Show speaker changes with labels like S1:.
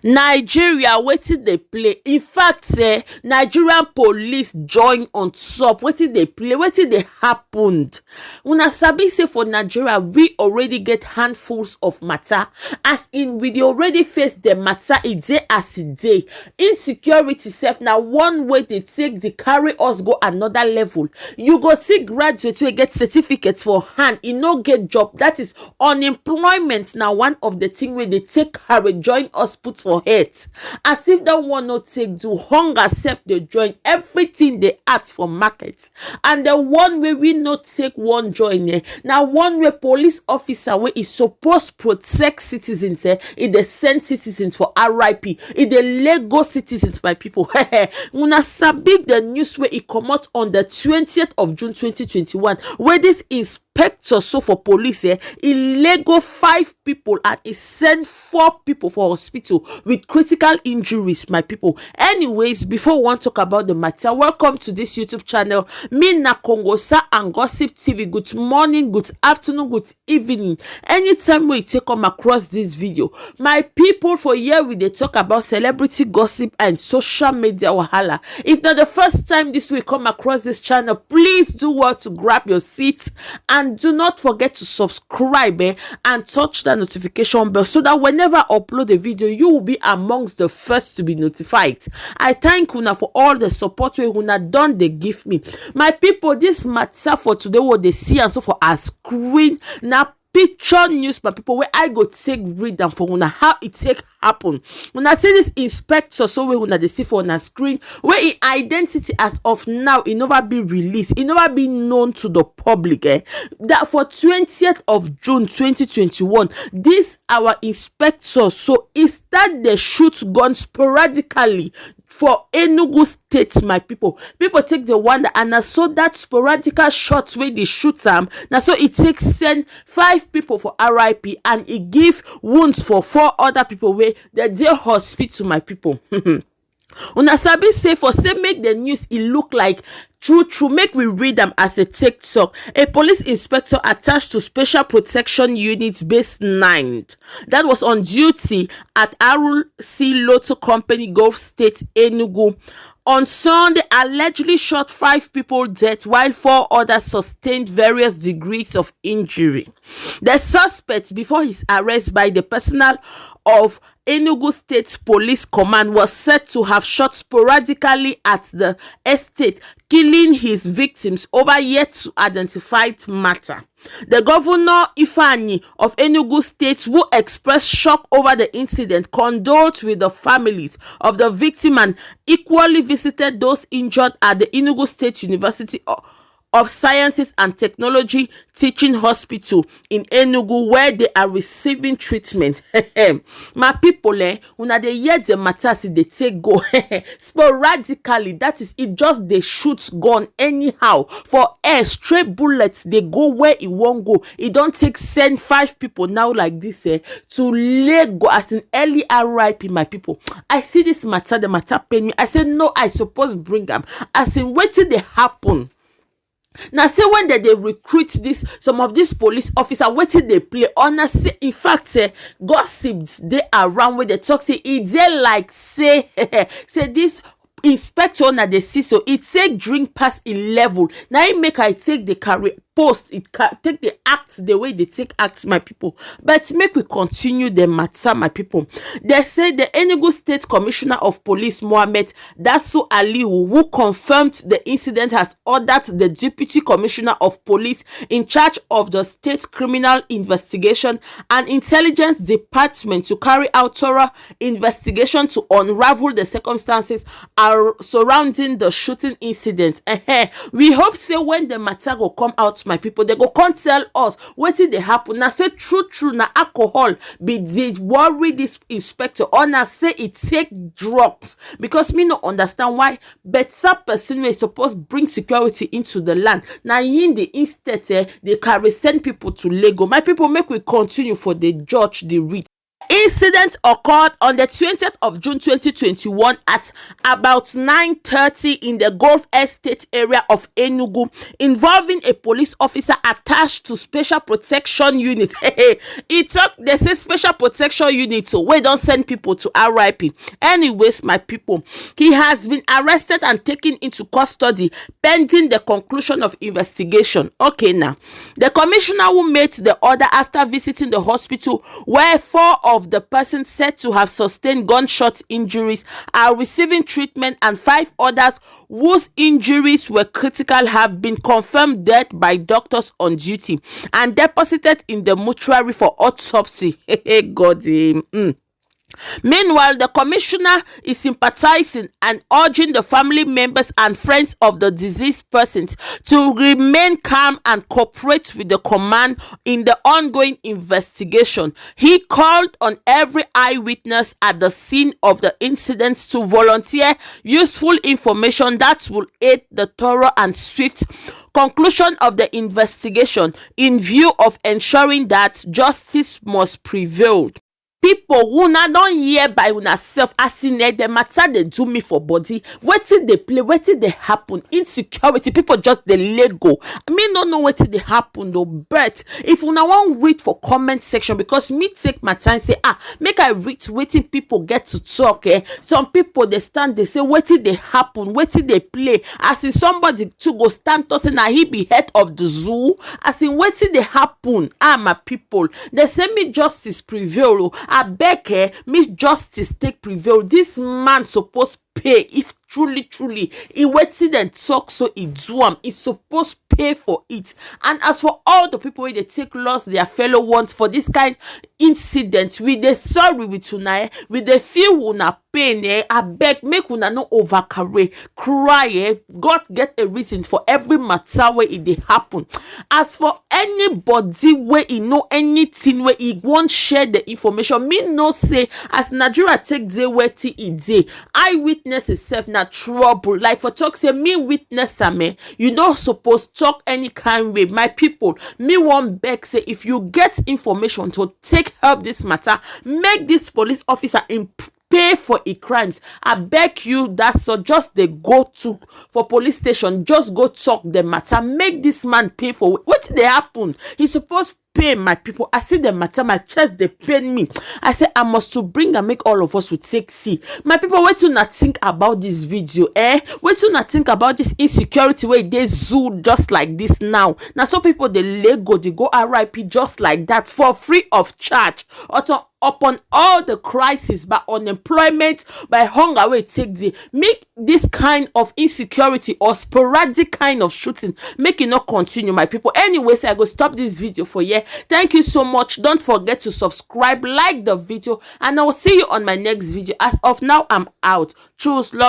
S1: Nigeria wetin dey play. In fact, Nigerian police join on top. Wetin dey play, wetin dey happened. Una sabi say for Nigeria we already get handfuls of matter. As in we dey already face the matter e dey as e dey. Insecurity sef na one way dey take dey carry us go another level. You go see graduates wey get certificates for hand, e no get job. That is unemployment. Na one of the thing wey dey take carry join us put for head. As if that one no take do, hunger sef dey join, everything dey act for market. And the one way we no take one join now one way police officer wey is supposed protect citizens e dey send citizens for RIP, e dey Lego citizens by people. Una sabi the news wey e comot on the 20th of June 2021 where this inspector so for police e Lego 5 people and e send 4 people for hospital with critical injuries, my people. Anyways, before we want to talk about the matter, welcome to this YouTube channel. Me na KONGOSSA&GOSSIP TV. Good morning, good afternoon, good evening. Anytime we take come across this video, my people, for here we dey talk about celebrity gossip and social media wahala. If not the first time this will come across this channel, please do well to grab your seat and do not forget to subscribe and touch the notification bell so that whenever I upload a video, you will be amongst the first to be notified. I thank una for all the support wey una done they give me. My people, this matter for today what they see and so for our screen now picture news, my people, where I go take read them for una how it take happen. When I say this inspector, so we una they see for on a screen where in identity as of now it never be released, it never be known to the public. That for 20th of June 2021, this our inspector so he start the shoot gun sporadically for Enugu State, my people. People take the one and I saw that sporadical shots where they shoot them. Now so it takes send 5 people for RIP and it give wounds for 4 other people where they dey hospital, my people. Una sabi say for say make the news it look like true make we read them as a TikTok. A police inspector attached to special protection units base 9 that was on duty at RC Lotto Company Gulf State Enugu on Sunday allegedly shot 5 people dead while 4 others sustained various degrees of injury. The suspect before his arrest by the personnel of Enugu State Police Command was said to have shot sporadically at the estate, killing his victims over yet to identified matter. The governor Ifeanyi of Enugu State, who expressed shock over the incident, condoled with the families of the victim and equally visited those injured at the Enugu State University of Sciences and Technology Teaching Hospital in Enugu where they are receiving treatment. My people, una dey hear the matter see they take go sporadically. That is it, just they shoot gun anyhow for air, straight bullets they go where it won't go. It don't take send 5 people now like this to let go as an early RIP, my people. I see this matter, the matter pain me. I said no, I suppose bring them as in waiting they happen. Now say when they recruit this some of these police officers, waiting they play honestly. In fact, gossips they around where they talk say it they like say say this inspector na they see so it take drink past 11. Now it make I take the carry post it take the act the way they take act, my people. But make we continue the matter, my people. They say the Enugu State Commissioner of Police Mohammed Dasu Aliu, who confirmed the incident, has ordered the Deputy Commissioner of Police in charge of the State Criminal Investigation and Intelligence Department to carry out thorough investigation to unravel the circumstances surrounding the shooting incident. We hope say when the matter will come out, my people, they go come tell us what did they happen. Now say true na alcohol be the worry this inspector, or now say it take drugs, because me no understand why better person is supposed bring security into the land. Now in the instead they carry send people to Lego. My people, make we continue for the judge the read. Incident occurred on the 20th of June 2021 at about 9:30 in the Golf Estate area of Enugu, involving a police officer attached to Special Protection Unit. They say Special Protection Unit, so we don't send people to RIP. Anyways, my people, he has been arrested and taken into custody pending the conclusion of investigation. Okay, now the commissioner who made the order after visiting the hospital where 4 of the persons said to have sustained gunshot injuries are receiving treatment, and 5 others whose injuries were critical have been confirmed dead by doctors on duty and deposited in the mortuary for autopsy. God. Meanwhile, the commissioner is sympathizing and urging the family members and friends of the deceased persons to remain calm and cooperate with the command in the ongoing investigation. He called on every eyewitness at the scene of the incident to volunteer useful information that will aid the thorough and swift conclusion of the investigation in view of ensuring that justice must prevail. People una don hear by una self as in the matter they do me for body. Wetin dey play, wetin dey happen, insecurity, people just dey lego. Me no know wetin dey happen though, but if una wan read for comment section, because me take my time say make I read wetin people get to talk. Some people they stand, they say wetin dey happen, wetin dey play, as in somebody to go stand to say na he be head of the zoo, as in wetin dey happen. My people, they say me justice prevail. I beg me justice take prevail. This man supposed pay if truly he wetin dem talk so he do am. He supposed pay for it. And as for all the people wey dey take loss their fellow ones for this kind incident, we dey sorry with una, we dey feel una pain. I beg make una no overcarry, cry. God get a reason for every matter where it dey happen. As for anybody where he know anything where he won't share the information, me no say as Nigeria take dey wetin e dey, eyewitness itself na trouble. Like for talk say me witness am, you not supposed talk any kind way. My people, me wan beg say if you get information to take help this matter, make this police officer pay for e crimes. I beg you, that's so just they go to for police station, just go talk the matter, make this man pay for what they happen. He supposed pay. My people, I see the matter, my chest they pain me. I say I must to bring and make all of us would take see. My people, wait to not think about this video, wait to not think about this insecurity where they zoo just like this now. Now some people they lego, they go RIP just like that for free of charge. Upon all the crisis by unemployment, by hunger, where take the make this kind of insecurity or sporadic kind of shooting make it not continue. My people, anyways, I go stop this video for you. Thank you so much. Don't forget to subscribe, like the video, and I will see you on my next video. As of now, I'm out. Choose love.